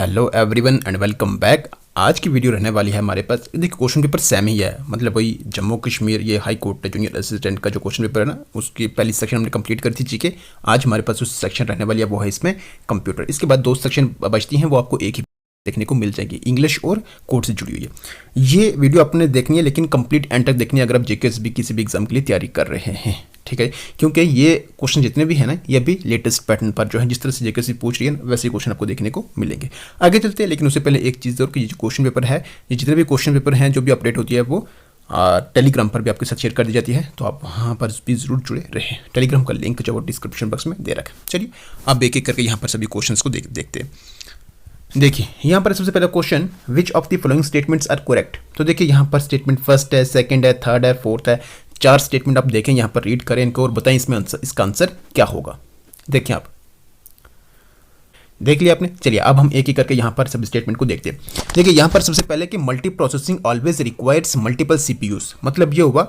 Hello everyone and welcome back. आज की video रहने वाली है हमारे पास। देखिए क्वेश्चन पेपर सेम ही है, मतलब वही जम्मू कश्मीर ये हाई कोर्ट जूनियर असिस्टेंट का जो क्वेश्चन पेपर है ना, उसकी पहली सेक्शन हमने कंप्लीट करी थी जीके। आज हमारे पास जो सेक्शन रहने वाली है वो है इसमें कंप्यूटर। इसके बाद दो सेक्शन बचती हैं, वो आपको एक ही देखने को मिल जाएगी, इंग्लिश और कोर्ट से जुड़ी हुई है। ये वीडियो आपने देखनी है लेकिन कंप्लीट एंड तक देखनी है अगर आप जेके किसी भी एग्जाम के लिए तैयारी कर रहे हैं, ठीक है। क्योंकि ये क्वेश्चन जितने भी हैं ना, ये भी लेटेस्ट पैटर्न पर जो है, जिस तरह से जेके पूछ रही है वैसे क्वेश्चन आपको देखने को मिलेंगे। आगे चलते हैं, लेकिन उससे पहले एक चीज़ और कि ये जो क्वेश्चन पेपर है, ये जितने भी क्वेश्चन पेपर हैं जो भी अपडेट होती है वो टेलीग्राम पर भी आपके साथ शेयर कर दी जाती है, तो आप वहाँ पर भी जरूर जुड़े रहें। टेलीग्राम का लिंक जो वो डिस्क्रिप्शन बॉक्स में दे रखा है। चलिए अब एक एक करके यहाँ पर सभी क्वेश्चन को देखते हैं। देखिए यहाँ पर सबसे पहला question, which of the following statements are correct. तो देखिए यहाँ पर स्टेटमेंट फर्स्ट है, सेकंड है, थर्ड है, फोर्थ है। चार स्टेटमेंट आप देखें यहाँ पर, रीड करें इनको और बताएं इसमें इसका आंसर क्या होगा। देखिए आप देख लिया आपने। चलिए अब हम एक एक करके यहाँ पर सब स्टेटमेंट को देखते हैं। देखिए यहाँ पर सबसे पहले कि multi processing always requires multiple CPUs. मतलब ये होगा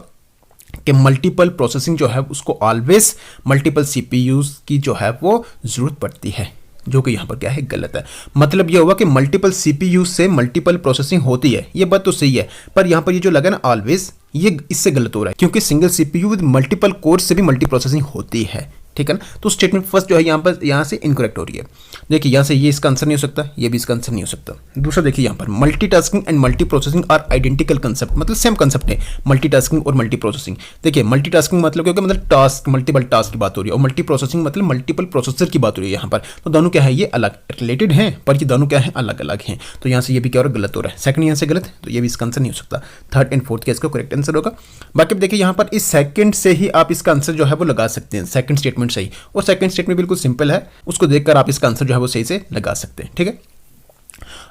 कि मल्टीपल प्रोसेसिंग जो है उसको ऑलवेज मल्टीपल सीपीयूज की जो है वो जरूरत पड़ती है, जो कि यहाँ पर क्या है, गलत है। मतलब ये होगा कि मल्टीपल सीपीयू से मल्टीपल प्रोसेसिंग होती है, ये बात तो सही है, पर यहाँ पर ये जो लगा ना ऑलवेज, ये इससे गलत हो रहा है, क्योंकि single CPU with multiple core से भी मल्टी प्रोसेसिंग होती है, ठीक है ना। तो स्टेटमेंट फर्स्ट जो है यहाँ से इनकरेक्ट हो रही है। देखिए यहाँ से ये इसका आंसर नहीं हो सकता, ये भी इसका आंसर नहीं हो सकता। दूसरा देखिए यहाँ पर multitasking and multi processing are identical concept, मतलब सेम कंसेप्ट है मल्टीटास्किंग और मल्टी प्रोसेसिंग। देखिए मल्टीटास्किंग मतलब क्या, मतलब टास्क मल्टीपल टास्क की बात हो रही है, और मल्टी प्रोसेसिंग मतलब मल्टीपल प्रोसेसर की बात हो रही है यहाँ पर। तो दोनों क्या है, ये अलग रिलेटेड हैं, पर ये दोनों क्या है, अलग अलग हैं। तो यहाँ से ये भी क्या हो रहा है, गलत हो रहा है। सेकंड यहाँ से गलत है, तो ये भी इसका आंसर नहीं हो सकता। थर्ड एंड फोर्थ का इसका करेक्ट आंसर होगा। बाकी देखिए यहाँ पर इस सेकंड से ही आप इसका आंसर जो है वो लगा सकते हैं, सेकंड स्टेटमेंट से ही। और सेकंड स्टेटमेंट बिल्कुल सिंपल है, उसको देखकर आप इसका आंसर जो है वो सही से लगा सकते हैं, ठीक है।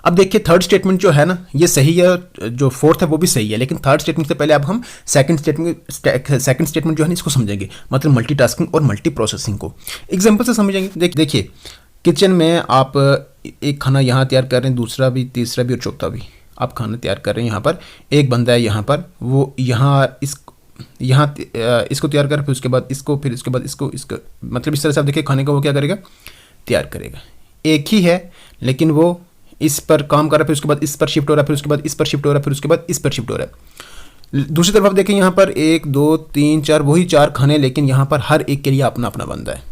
अब देखिए थर्ड स्टेटमेंट जो है ना, ये सही है, जो फोर्थ है वो भी सही है, लेकिन थर्ड स्टेटमेंट से पहले अब हम सेकंड स्टेटमेंट जो है ना इसको समझेंगे, मतलब मल्टीटास्किंग और मल्टी प्रोसेसिंग को एग्जांपल से समझेंगे। देखिए किचन में आप एक खाना यहाँ तैयार कर रहे हैं, दूसरा भी, तीसरा भी और चौथा भी आप खाना तैयार कर रहे हैं। यहाँ पर एक बंदा है, यहाँ पर वो यहाँ इसको तैयार कर, फिर उसके बाद इसको, फिर उसके बाद इसको, मतलब इस तरह से आप देखिए खाने का वो क्या करेगा, तैयार करेगा। एक ही है लेकिन वो इस पर काम कर रहा है, फिर उसके बाद इस पर शिफ्ट हो रहा है, फिर उसके बाद इस पर शिफ्ट हो रहा है, फिर उसके बाद इस पर शिफ्ट हो रहा है। दूसरी तरफ आप देखें यहाँ पर 1 2 3 4 वही 4 खाने, लेकिन यहाँ पर हर एक के लिए अपना अपना बंदा है,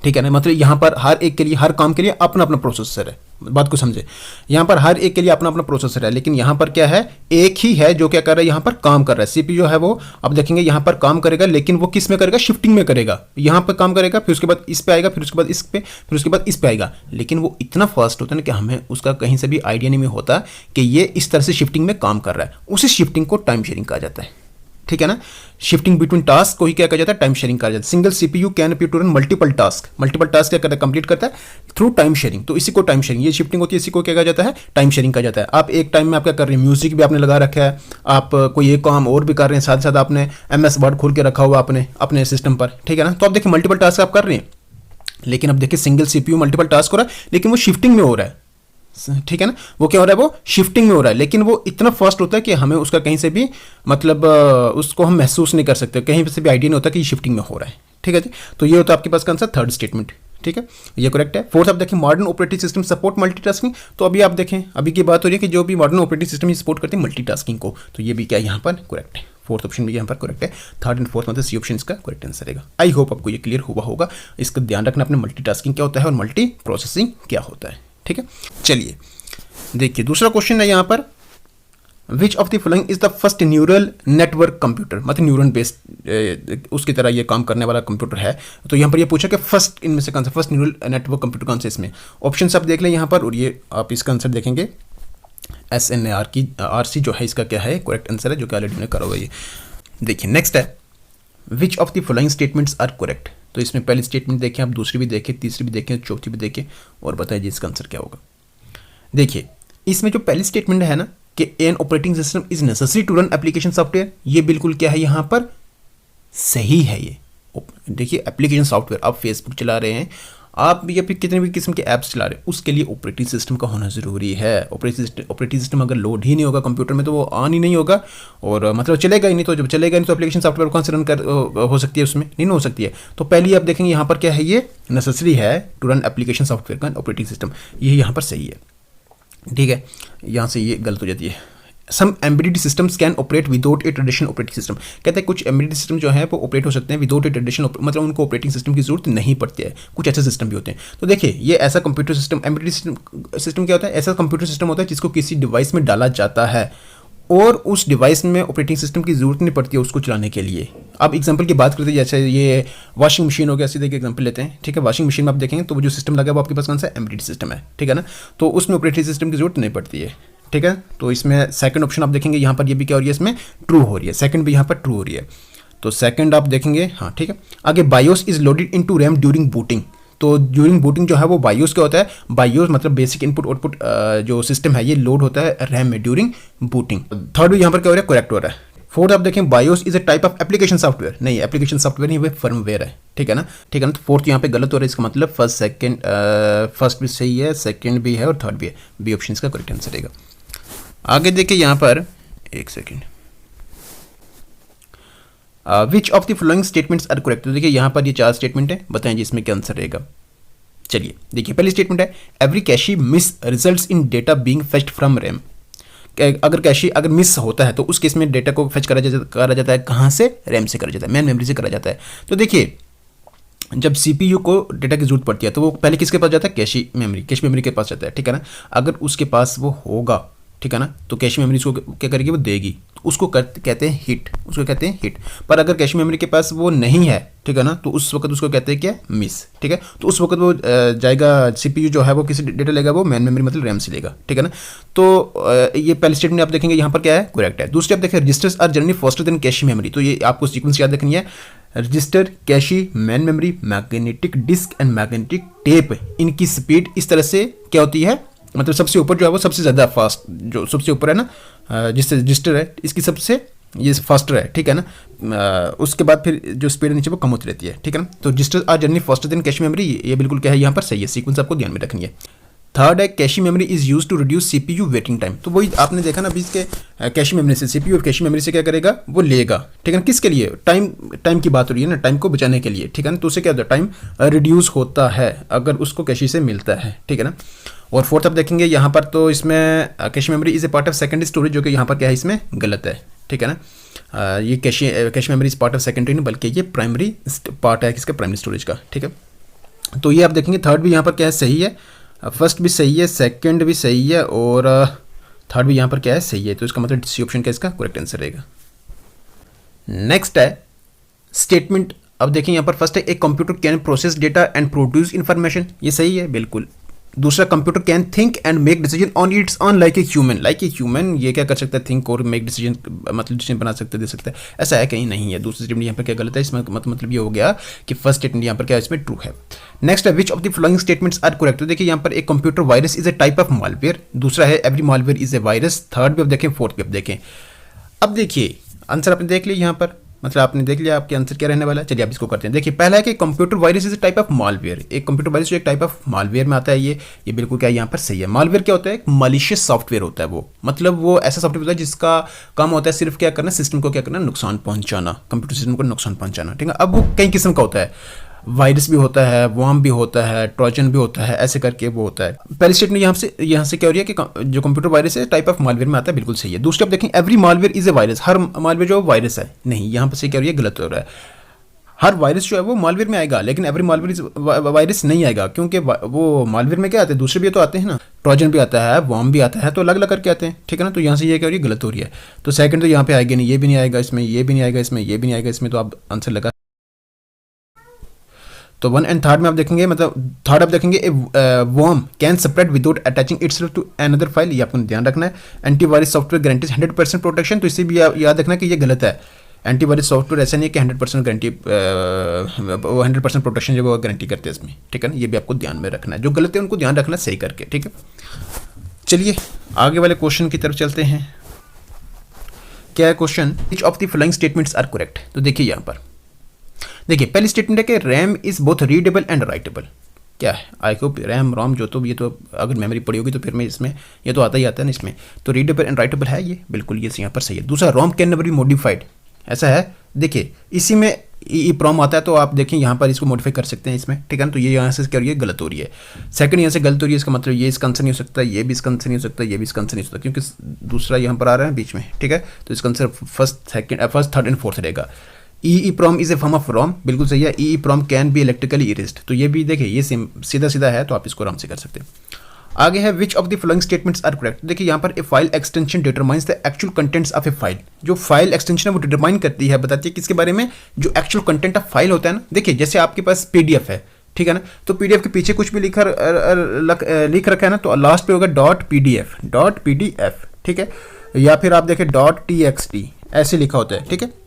ठीक है ना। मतलब यहाँ पर हर एक के लिए, हर काम के लिए अपना अपना प्रोसेसर है। बात को समझे, यहाँ पर हर एक के लिए अपना अपना प्रोसेसर है, लेकिन यहाँ पर क्या है, एक ही है जो क्या कर रहा है, यहाँ पर काम कर रहा है। सीपीयू है वो, अब देखेंगे यहाँ पर काम करेगा, लेकिन वो किस में करेगा, शिफ्टिंग में करेगा। यहाँ पर काम करेगा, फिर उसके बाद इस पे आएगा, फिर उसके बाद इस पे, फिर उसके बाद इस पे आएगा। लेकिन वो इतना फास्ट होता है ना कि हमें उसका कहीं से भी आइडिया नहीं होता कि ये इस तरह से शिफ्टिंग में काम कर रहा है। उसी शिफ्टिंग को टाइम शेयरिंग कहा जाता है, ठीक है ना। शिफ्टिंग बिटवीन टास्क को ही क्या कहा जाता है, टाइम शेयरिंग कहा जाता है। Single CPU can be to run multiple task क्या करता है, कंप्लीट करता है थ्रू टाइम शेयरिंग। तो इसी को टाइम शेयरिंग, ये शिफ्टिंग होती है, इसी को क्या कहा जाता है, टाइम शेयरिंग कहा जाता है। आप एक टाइम में आप क्या कर रहे हैं, म्यूजिक भी आपने लगा रखा है, आप कोई एक काम और भी कर रहे हैं, साथ साथ आपने MS वर्ड खोल के रखा हुआ आपने अपने सिस्टम पर, ठीक है ना। तो आप देखिए मल्टीपल टास्क आप कर रहे हैं, लेकिन अब देखिए सिंगल सीपीयू मल्टीपल टास्क हो रहा है, लेकिन वो शिफ्टिंग में हो रहा है, ठीक है ना। वो क्या हो रहा है, वो शिफ्टिंग में हो रहा है, लेकिन वो इतना फास्ट होता है कि हमें उसका कहीं से भी, मतलब उसको हम महसूस नहीं कर सकते, कहीं से भी आइडिया नहीं होता कि ये शिफ्टिंग में हो रहा है, ठीक है जी। तो ये होता है आपके पास का आंसर थर्ड स्टेटमेंट, ठीक है, ये करेक्ट है। फोर्थ आप देखें, modern operating system support multitasking. तो अभी आप देखें, अभी की बात हो रही है कि जो भी मॉडर्न ऑपरेटिंग सिस्टम ये सपोर्ट करते हैं मल्टीटास्किंग को, तो ये भी क्या यहाँ पर करेक्ट है। फोर्थ ऑप्शन भी यहाँ पर करेक्ट है। थर्ड एंड फोर्थ मतलब सी ऑप्शन इसका करेक्ट आंसर रहेगा। आई होप आपको ये क्लियर हुआ होगा। इसका ध्यान रखना अपने मल्टीटास्किंग क्या होता है और मल्टी प्रोसेसिंग क्या होता है, ठीक है। चलिए देखिए दूसरा क्वेश्चन है यहाँ पर, विच of the following is the first neural network computer, मतलब न्यूरन बेस्ड उसकी तरह ये काम करने वाला कंप्यूटर है। तो यहाँ पर ये पूछा कि फर्स्ट इनमें से कौन सा, फर्स्ट न्यूरल नेटवर्क कंप्यूटर कौन सा इसमें। ऑप्शन आप देख लें यहाँ पर, और ये आप इसका आंसर देखेंगे SNARC जो है इसका क्या है, करेक्ट आंसर है, जो कि ऑलरेडी मैंने करा हुआ है। देखिए नेक्स्ट है, which of the following statements are correct. तो इसमें पहली स्टेटमेंट देखें, आप दूसरी भी देखें, तीसरी भी देखें, चौथी भी देखें, और बताइए जी इसका आंसर क्या होगा। देखिए इसमें जो पहली स्टेटमेंट है ना कि an operating system is necessary to run application software, ये बिल्कुल क्या है, यहाँ पर सही है। ये देखिए एप्लीकेशन सॉफ्टवेयर, आप फेसबुक चला रहे हैं, आप भी या फिर कितने भी किस्म के ऐप्स चला रहे हैं, उसके लिए ऑपरेटिंग सिस्टम का होना ज़रूरी है। ऑपरेटिंग सिस्टम अगर लोड ही नहीं होगा कंप्यूटर में तो वो ऑन ही नहीं होगा, और मतलब चलेगा ही नहीं। तो जब चलेगा नहीं तो एप्लीकेशन सॉफ्टवेयर कौन से रन कर हो सकती है, उसमें नहीं हो सकती है। तो पहले आप देखेंगे यहाँ पर क्या है, ये नेसेसरी है टू रन एप्लीकेशन सॉफ्टवेयर का ऑपरेटिंग सिस्टम, ये यहाँ पर सही है, ठीक है। यहाँ से ये गलत हो जाती है। Some embedded systems can operate without a traditional operating system, कहते हैं कुछ एम्बेडेड सिस्टम जो है वो ऑपरेट हो सकते हैं विदाउट ए ट्रेडिशनल, मतलब उनको ऑपरेटिंग सिस्टम की जरूरत नहीं पड़ती है। कुछ ऐसे सिस्टम भी होते हैं। तो देखिए ये ऐसा कंप्यूटर सिस्टम, एम्बेडेड सिस्टम क्या होता है, ऐसा कंप्यूटर सिस्टम होता है जिसको किसी डिवाइस में डाला जाता है और उस डिवाइस में ऑपरेटिंग सिस्टम की जरूरत नहीं पड़ती है उसको चलाने के लिए। अब एग्जांपल की बात करते हैं, जैसे ये वॉशिंग मशीन हो गया, सीधे एक एग्जांपल लेते हैं, ठीक है। वॉशिंग मशीन में आप देखेंगे तो वो जो सिस्टम लगा है वो आपके पास कौन सा एम्बेडेड सिस्टम है, ठीक है ना। तो उसमें ऑपरेटिंग सिस्टम की जरूरत नहीं पड़ती है, ठीक है। तो इसमें सेकंड ऑप्शन आप देखेंगे यहाँ पर ये भी क्या हो रही है, इसमें ट्रू हो रही है, सेकंड भी यहाँ पर ट्रू हो रही है। तो सेकंड आप देखेंगे, हाँ ठीक है। आगे BIOS is loaded into RAM during booting, तो ड्यूरिंग बूटिंग जो है वो बायोस क्या होता है, बायोस मतलब बेसिक इनपुट आउटपुट जो सिस्टम है ये लोड होता है रैम में ड्यूरिंग बूटिंग। थर्ड यहाँ पर क्या हो रहा है, करेक्ट हो रहा है। फोर्थ आप देखें BIOS is a type of application software, नहीं एप्लीकेशन सॉफ्टवेयर नहीं, वो फर्मवेयर है, ठीक है ना, ठीक है ना। तो फोर्थ यहाँ पे गलत हो रहा है, इसका मतलब फर्स्ट भी सही है, सेकंड भी है और थर्ड भी है, बी ऑप्शन इसका करेक्ट आंसर रहेगा। आगे देखिए यहाँ पर एक second, which of the following statements are correct. तो देखिए यहाँ पर ये 4 स्टेटमेंट है, बताएं जी इसमें क्या आंसर रहेगा। चलिए देखिए पहली स्टेटमेंट है every cache miss results in data being fetched from RAM. अगर कैशी अगर मिस होता है तो उस केस में डेटा को फेच करा जाता है कहाँ से, रैम से करा जाता है, मेन मेमोरी से करा जाता है। तो देखिए जब सीपीयू को डेटा की जरूरत पड़ती है तो वो पहले किसके पास जाता है, कैश मेमोरी के पास जाता है, ठीक है ना। अगर उसके पास वो होगा, ठीक है ना, तो कैश मेमोरी उसको क्या करेगी, वो देगी, तो उसको कहते हैं हिट, उसको कहते हैं हिट। पर अगर कैश मेमोरी के पास वो नहीं है, ठीक है ना, तो उस वक्त उसको कहते हैं क्या, मिस, ठीक है। तो उस वक्त वो जाएगा, सीपीयू जो है वो किसी डेटा लेगा, वो मेन मेमोरी मतलब रैम से लेगा, ठीक है ना। तो ये पहले स्टेटमेंट आप देखेंगे यहाँ पर क्या है, करेक्ट है। दूसरे आप देखें registers are generally faster than cache memory, तो ये आपको सीक्वेंस याद रखनी है, register, cache, main memory, magnetic disk and magnetic tape, इनकी स्पीड इस तरह से क्या होती है, मतलब सबसे ऊपर जो है वो सबसे ज़्यादा फास्ट, जो सबसे ऊपर है ना जिससे रजिस्टर है इसकी सबसे ये फास्टर है, ठीक है ना। उसके बाद फिर जो स्पीड नीचे वो कम होती रहती है, ठीक है ना। तो register are generally faster than cache memory, ये बिल्कुल क्या है यहाँ पर सही है, सीक्वेंस आपको ध्यान में रखनी है। थर्ड है cache memory is use to reduce CPU waiting time, तो वही आपने देखा ना अभी इसके कैशी मेमोरी से सीपीयू और कैशी मेमोरी से क्या करेगा, वो लेगा, ठीक है ना। किसके लिए, टाइम की बात हो रही है ना, टाइम को बचाने के लिए, ठीक है ना। तो उससे क्या होता है, टाइम रिड्यूस होता है अगर उसको कैशी से मिलता है, ठीक है ना। और फोर्थ आप देखेंगे यहाँ पर, तो इसमें cache memory is a part of secondary storage, जो कि यहाँ पर क्या है, इसमें गलत है, ठीक है ना। ये cache memory is part of secondary नहीं, बल्कि ये प्राइमरी पार्ट है किसका, प्राइमरी स्टोरेज का, ठीक है। तो ये आप देखेंगे थर्ड भी यहाँ पर क्या है, सही है, फर्स्ट भी सही है, सेकंड भी सही है और थर्ड भी यहाँ पर क्या है, सही है। तो इसका मतलब सी ऑप्शन का इसका करेक्ट आंसर रहेगा। नेक्स्ट है स्टेटमेंट, अब देखिए यहाँ पर फर्स्ट है, एक computer can process data and produce information, ये सही है बिल्कुल। दूसरा computer can think and make decision on it's on like a human, ये क्या कर सकता है, थिंक और मेक डिसीजन मतलब डिसीजन बना सकते दे सकता है, ऐसा है कहीं नहीं है। दूसरी स्टेटमेंट यहाँ पर क्या गलत है, इसमें मतलब ये हो गया कि फर्स्ट स्टेटमेंट यहाँ पर क्या है, इसमें ट्रू है। नेक्स्ट है which of the following statements are correct, तो देखिए यहाँ पर एक computer virus is a type of malware, दूसरा है every malware is a virus, third भी अब देखें, फोर्थ भी अब देखें। अब देखिए आंसर आपने देख लिया यहाँ पर, मतलब आपने देख लिया आपके आंसर क्या रहने वाला है। चलिए आप इसको करते हैं। देखिए पहला है कि computer virus is a type of malware, एक कंप्यूटर वायरस जो एक टाइप ऑफ मालवेयर में आता है, ये बिल्कुल क्या यहाँ पर सही है। मालवेयर क्या होता है, एक मलिशियस सॉफ्टवेयर होता है, वो मतलब वो ऐसा सॉफ्टवेयर होता है जिसका काम होता है सिर्फ क्या करना, सिस्टम को क्या करना, नुकसान पहुंचाना, कंप्यूटर सिस्टम को नुकसान पहुंचाना, ठीक है। अब वो कई किस्म का होता है, वायरस भी होता है, वॉर्म भी होता है, ट्रोजन भी होता है, ऐसे करके वो होता है। पहली स्टेटमेंट यहाँ से क्या हो रही है कि जो कंप्यूटर वायरस है टाइप ऑफ मालवेयर में आता है, बिल्कुल सही है। दूसरी आप देखें every malware is a virus, her malware जो वायरस है, नहीं यहाँ पर से क्या हो रही है, गलत हो रहा है। हर वायरस जो है वो मालवेयर में आएगा, लेकिन एवरी मालवेयर वायरस नहीं आएगा, क्योंकि वो मालवेयर में क्या आते हैं, दूसरे भी तो आते हैं ना, ट्रोजन भी आता है, वॉर्म भी आता है, तो अलग अलग करके आते हैं, ठीक है ना। तो यहाँ से ये क्या हो रही है, गलत हो रही है। तो सेकंड तो यहाँ पे आएगा नहीं, ये भी नहीं आएगा इसमें, ये भी नहीं आएगा इसमें, ये भी नहीं आएगा इसमें, तो आप आंसर लगा। तो वन एंड थर्ड में आप देखेंगे, मतलब थर्ड आप देखेंगे worm can spread without attaching itself to another file, ये आपको ध्यान रखना है। एंटीवायरस सॉफ्टवेयर गारंटीज 100% प्रोटेक्शन, तो इसे भी याद रखना कि ये गलत है। एंटीवायरस सॉफ्टवेयर ऐसा नहीं है कि 100% गारंटी 100% प्रोटेक्शन जो वो गारंटी करते हैं इसमें, ठीक है ना। ये भी आपको ध्यान में रखना है, जो गलत है उनको ध्यान रखना सही करके, ठीक है। चलिए आगे वाले क्वेश्चन की तरफ चलते हैं। क्या है question, which of the following statements are correct. तो देखिए यहाँ पर देखिए पहली स्टेटमेंट है कि RAM is both readable and writable, क्या है, आई होप रैम रोम जो तो ये तो अगर मेमोरी पड़ी होगी तो फिर मैं इसमें ये तो आता ही आता है ना इसमें, तो रीडेबल एंड राइटेबल है ये, बिल्कुल ये यहाँ पर सही है। दूसरा रोम कैन नेवर बी मॉडिफाइड, ऐसा है, देखिए इसी में EEPROM आता है तो आप देखें यहाँ पर इसको मॉडिफाई कर सकते हैं इसमें, ठीक है ना, तो ये यहाँ से क्या हो रही है, गलत हो रही है। सेकंड यहाँ से गलत हो रही है, इसका मतलब ये इसका आंसर नहीं हो सकता, ये भी इसका आंसर नहीं हो सकता, ये भी इसका आंसर नहीं हो सकता, क्योंकि दूसरा यहाँ पर आ रहा है बीच में, ठीक है, तो इसका answer first third and fourth रहेगा। EEPROM is a form of ROM, बिल्कुल सही है। EEPROM can be electrically erased, तो ये भी देखिए ये सीधा सीधा है, तो आप इसको आराम से कर सकते हैं। आगे है which of the following statements are correct. देखिए यहाँ पर a file extension determines the actual contents of a file, जो फाइल एक्सटेंशन है वो डिटरमाइन करती है, बताती है किसके बारे में, जो एक्चुअल कंटेंट ऑफ फाइल होता है ना। देखिए जैसे आपके पास PDF है, ठीक है ना, तो PDF के पीछे कुछ भी लिख रखा है ना, तो लास्ट पे होगा .pdf, ठीक है, या फिर आप देखें .txt ऐसे लिखा होता है, ठीक है।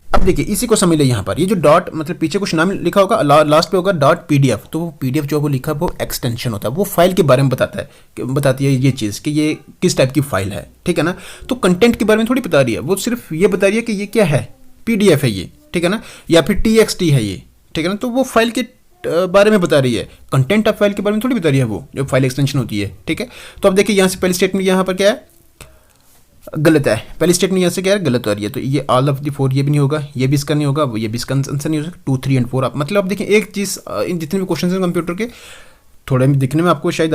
अब देखिए इसी को समझ ले, यहाँ पर ये जो डॉट मतलब पीछे कुछ नाम लिखा होगा, लास्ट पे होगा .pdf, तो वो PDF जो वो लिखा है वो एक्सटेंशन होता है, वो फाइल के बारे में बताती है ये चीज़ कि ये किस टाइप की फाइल है, ठीक है ना। तो कंटेंट के बारे में थोड़ी बता रही है, वो सिर्फ ये बता रही है कि ये क्या है, PDF है ये, ठीक है ना, या फिर TXT है ये, ठीक है ना, तो वो फाइल के बारे में बता रही है, कंटेंट ऑफ फाइल के बारे में थोड़ी बता रही है वो जो फाइल एक्सटेंशन होती है, ठीक है। तो अब देखिए यहाँ से पहली स्टेटमेंट यहाँ पर क्या है, गलत है, पहली स्टेटमेंट यहाँ से क्या है, गलत आ रही है, तो ये ऑल ऑफ द 4 ये भी नहीं होगा, ये भी इसका नहीं होगा, ये भी इसका आंसर नहीं हो सकता। 2, 3 एंड 4 आप मतलब आप देखिए एक चीज़, इन जितने भी क्वेश्चन हैं कंप्यूटर के थोड़े दिखने में आपको शायद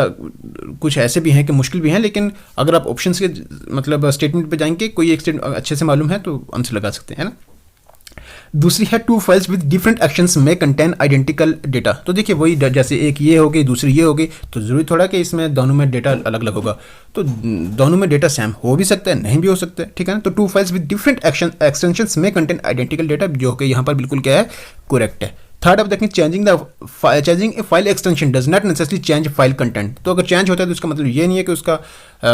कुछ ऐसे भी हैं कि मुश्किल भी हैं, लेकिन अगर आप ऑप्शन के मतलब स्टेटमेंट पे जाएंगे, कोई एक स्टेटमेंट अच्छे से मालूम है तो आंसर लगा सकते हैं ना। दूसरी है 2 फाइल्स विद डिफरेंट एक्शंस में कंटेन आइडेंटिकल डेटा, तो देखिए वही जैसे एक ये हो गई दूसरी ये हो गई, तो जरूरी थोड़ा कि इसमें दोनों में डेटा अलग अलग होगा, तो दोनों में डेटा सेम हो भी सकता है नहीं भी हो सकता है, ठीक है ना। तो 2 फाइल्स विद डिफरेंट एक्सटेंशंस में कंटेन आइडेंटिकल डेटा, जो कि यहाँ पर बिल्कुल क्या है, करेक्ट है। थर्ड आप देखें changing A file extension does not necessarily change file content, तो अगर चेंज होता है तो इसका मतलब ये नहीं है कि उसका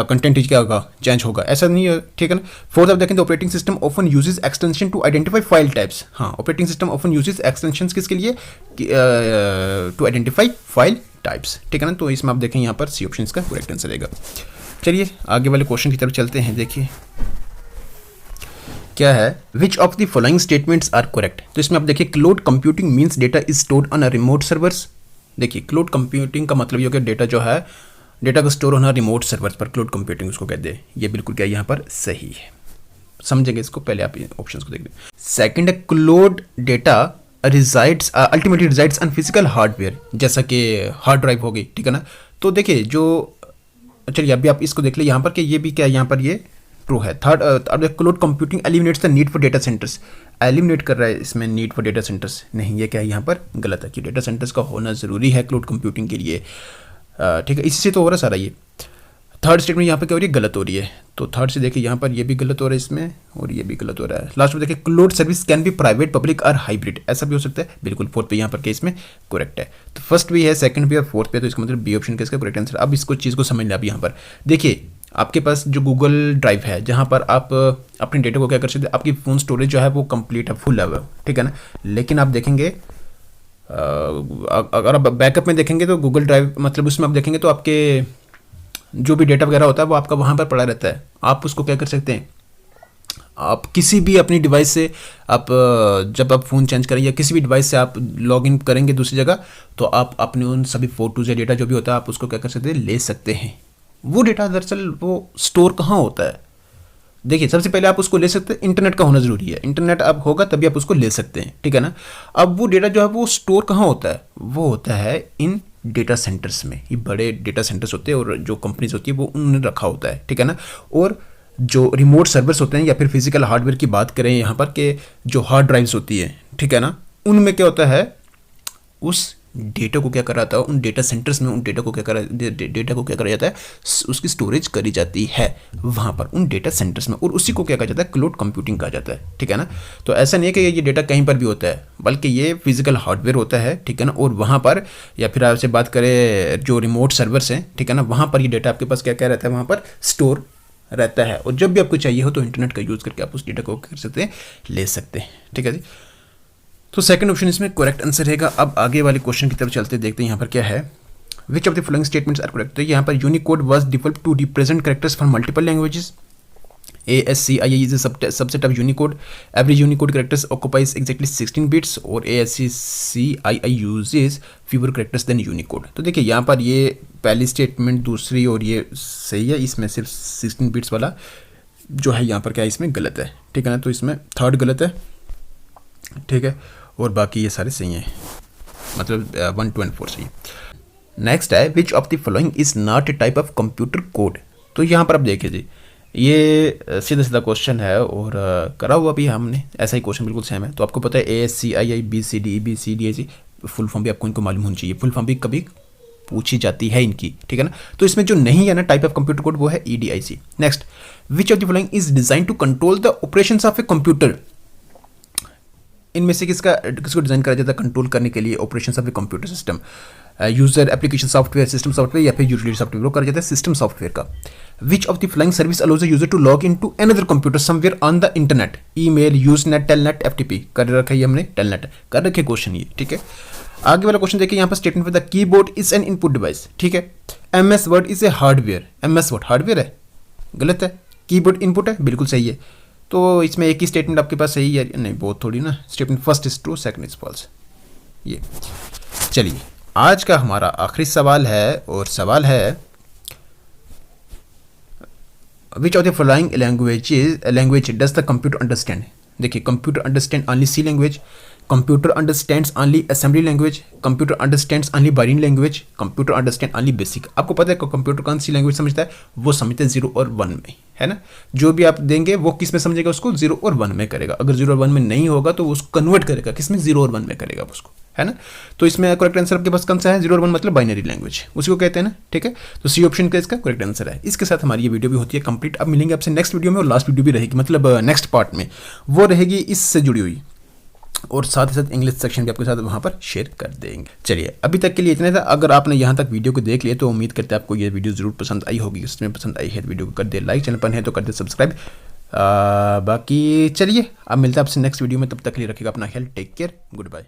कंटेंट क्या होगा, चेंज होगा, ऐसा नहीं है, ठीक है ना। फोर्थ आप देखें the operating system often uses extension to identify file types, हाँ operating system often uses extension किसके लिए, टू आइडेंटिफाई फाइल टाइप्स, ठीक है ना। तो इसमें आप देखें यहाँ पर सी ऑप्शन इसका करेक्ट आंसर रहेगा। चलिए आगे वाले क्वेश्चन की तरफ चलते हैं। देखिए क्या है, which of the following statements are correct, तो इसमें आप देखिए cloud computing means data is stored on a remote servers. देखिए क्लाउड कंप्यूटिंग का मतलब ये हो कि डेटा जो है, डेटा का स्टोर होना रिमोट सर्वर्स पर, क्लाउड कंप्यूटिंग उसको कहते हैं, ये बिल्कुल क्या यहाँ पर सही है, समझेंगे इसको, पहले आप ऑप्शंस को देख लें। सेकंड है cloud data resides ultimately resides on physical hardware, जैसा कि हार्ड ड्राइव हो गई, ठीक है ना। तो देखिए जो चलिए अभी आप इसको देख ले यहाँ पर कि ये भी क्या यहाँ पर ये ट्रू है। Third cloud computing eliminates the need for data centres, eliminate कर रहा है इसमें नीड फॉर डेटा सेंटर्स, नहीं ये क्या है यहाँ पर गलत है कि डेटा सेंटर्स का होना ज़रूरी है क्लाउड कंप्यूटिंग के लिए, ठीक है, इसी से तो हो रहा है सारा ये। थर्ड स्टेटमेंट यहाँ पर क्या हो रही है, गलत हो रही है, तो थर्ड से देखिए यहाँ पर ये भी गलत हो रहा है इसमें, और ये भी गलत हो रहा है। लास्ट में देखिए cloud service can be private public और हाइब्रिड, ऐसा भी हो सकता है, बिल्कुल फोर्थ पे यहाँ पर केस में करेक्ट है। तो फर्स्ट भी है, सेकंड भी और फोर्थ पे, तो इसका मतलब बी ऑप्शन का इसका करेक्ट आंसर। अब इसको चीज़ को समझ लें, अब यहाँ पर देखिए आपके पास जो गूगल ड्राइव है, जहाँ पर आप अपने डेटा को क्या कर सकते हैं, आपकी फ़ोन स्टोरेज जो है वो कंप्लीट है, फुल है वो, ठीक है ना। लेकिन आप देखेंगे अगर आप बैकअप में देखेंगे तो गूगल ड्राइव मतलब उसमें आप देखेंगे तो आपके जो भी डेटा वगैरह होता है वो आपका वहाँ पर पड़ा रहता है। आप उसको क्या कर सकते हैं, आप किसी भी अपनी डिवाइस से आप जब आप फ़ोन चेंज करें या किसी भी डिवाइस से आप लॉग इन करेंगे दूसरी जगह, तो आप अपने उन सभी फोटोज़ या डेटा जो भी होता है आप उसको क्या कर सकते हैं, ले सकते हैं। वो डेटा दरअसल वो स्टोर कहाँ होता है, देखिए सबसे पहले आप उसको ले सकते हैं, इंटरनेट का होना ज़रूरी है, इंटरनेट आप होगा तभी आप उसको ले सकते हैं, ठीक है ना। अब वो डेटा जो है वो स्टोर कहाँ होता है, वो होता है इन डेटा सेंटर्स में, ये बड़े डेटा सेंटर्स होते हैं और जो कंपनीज होती है वो उन्होंने रखा होता है, ठीक है ना। और जो रिमोट सर्वर्स होते हैं या फिर फिजिकल हार्डवेयर की बात करें यहाँ पर के जो हार्ड ड्राइव्स होती है, ठीक है ना, उनमें क्या होता है, उस डेटा को क्या करा जाता है, उन डेटा सेंटर्स में उन डेटा को क्या करा जाता है, उसकी स्टोरेज करी जाती है वहाँ पर उन डेटा सेंटर्स में, और उसी को क्या कहा जाता है, क्लाउड कंप्यूटिंग कहा जाता है, ठीक है ना। तो ऐसा नहीं है कि ये डेटा कहीं पर भी होता है, बल्कि ये फिजिकल हार्डवेयर होता है, ठीक है ना, और वहाँ पर या फिर आपसे बात करें जो रिमोट सर्वर्स हैं, ठीक है ना, वहाँ पर ये डेटा आपके पास क्या क्या रहता है, वहाँ पर स्टोर रहता है, और जब भी आपको चाहिए हो तो इंटरनेट का यूज़ करके आप उस डेटा को कर सकते हैं, ले सकते हैं, ठीक है जी। तो सेकंड ऑप्शन इसमें करेक्ट आंसर रहेगा। अब आगे वाले क्वेश्चन की तरफ चलते देखते हैं यहाँ पर क्या है, which of the following statements are correct. तो यहाँ पर Unicode was developed to represent characters from multiple languages, ASCII is a subset of Unicode. Every Unicode characters occupies exactly 16 bits और ASCII uses fewer characters than Unicode. तो देखिए यहाँ पर ये पहली स्टेटमेंट, दूसरी और ये सही है, इसमें सिर्फ 16 बिट्स वाला जो है यहाँ पर क्या है, इसमें गलत है, ठीक है ना। तो इसमें थर्ड गलत है, ठीक है, और बाकी ये सारे सही हैं, मतलब 1, 2 and 4 सही। नेक्स्ट है which of the following is not a type of computer code. तो यहाँ पर आप देखिए जी, ये सीधा सीधा क्वेश्चन है और करा हुआ भी हमने, ऐसा ही क्वेश्चन बिल्कुल सेम है। तो आपको पता है ASCII BCD फुल फॉर्म भी आपको इनको मालूम होनी चाहिए, फुल फॉर्म भी कभी पूछी जाती है इनकी, ठीक है ना। तो इसमें जो नहीं है ना टाइप ऑफ कंप्यूटर कोड वो है EDIC। Next, which of the following is design to control the operations of a computer. इनमें से किसको डिजाइन करा जाता है कंट्रोल करने के लिए operations of a computer system. User application software, system software या फिर यूटिलिटी सॉफ्टवेयर, वो करा जाता है सिस्टम सॉफ्टवेयर का। Which of the flying service allows a user to log in to another computer somewhere on the internet. Email, usenet, telnet, FTP कर रखा है हमने, टेलनेट कर रखे क्वेश्चन ये, ठीक है। आगे वाला क्वेश्चन देखिए, यहाँ पर statement the keyboard is an input device, ठीक है। MS word is a hardware, MS word hardware है, गलत है। कीबोर्ड इनपुट है, बिल्कुल सही है। तो इसमें एक ही स्टेटमेंट आपके पास सही है, नहीं बहुत थोड़ी ना। Statement first is true, second is false. ये चलिए, आज का हमारा आखिरी सवाल है, और सवाल है which of the following language does the computer understand. देखिए, computer understand only C language, computer understands only assembly language, computer understands only binary language, computer understand only basic. आपको पता है कंप्यूटर कौन सी लैंग्वेज समझता है, वो समझता है 0 और 1 में, है ना। जो भी आप देंगे वो किस में समझेगा, उसको 0 और 1 में करेगा। अगर 0 और 1 में नहीं होगा तो उसको कन्वर्ट करेगा किस में, 0 और 1 में करेगा उसको, है ना। तो इसमें करेक्ट आंसर आपके पास कौन सा है, 0 और 1 मतलब बाइनरी लैंग्वेज, उसी को कहते हैं ना, ठीक है। तो C ऑप्शन का इसका करेक्ट आंसर है। इसके साथ हमारी ये वीडियो भी होती है कंप्लीट। अब मिलेंगे आपसे नेक्स्ट वीडियो में, और लास्ट वीडियो भी रहेगी, मतलब नेक्स्ट पार्ट में वो रहेगी इससे जुड़ी हुई, और साथ ही साथ इंग्लिश सेक्शन भी आपके साथ वहाँ पर शेयर कर देंगे। चलिए, अभी तक के लिए इतना था। अगर आपने यहाँ तक वीडियो को देख लिया तो उम्मीद करते हैं आपको ये वीडियो ज़रूर पसंद आई होगी। इसमें पसंद आई है तो वीडियो को कर दे लाइक, चैनल पर है तो कर दे सब्सक्राइब। बाकी चलिए, अब मिलता है आपसे नेक्स्ट वीडियो में, तब तक के लिए रखिएगा अपना ख्याल, टेक केयर, गुड बाय।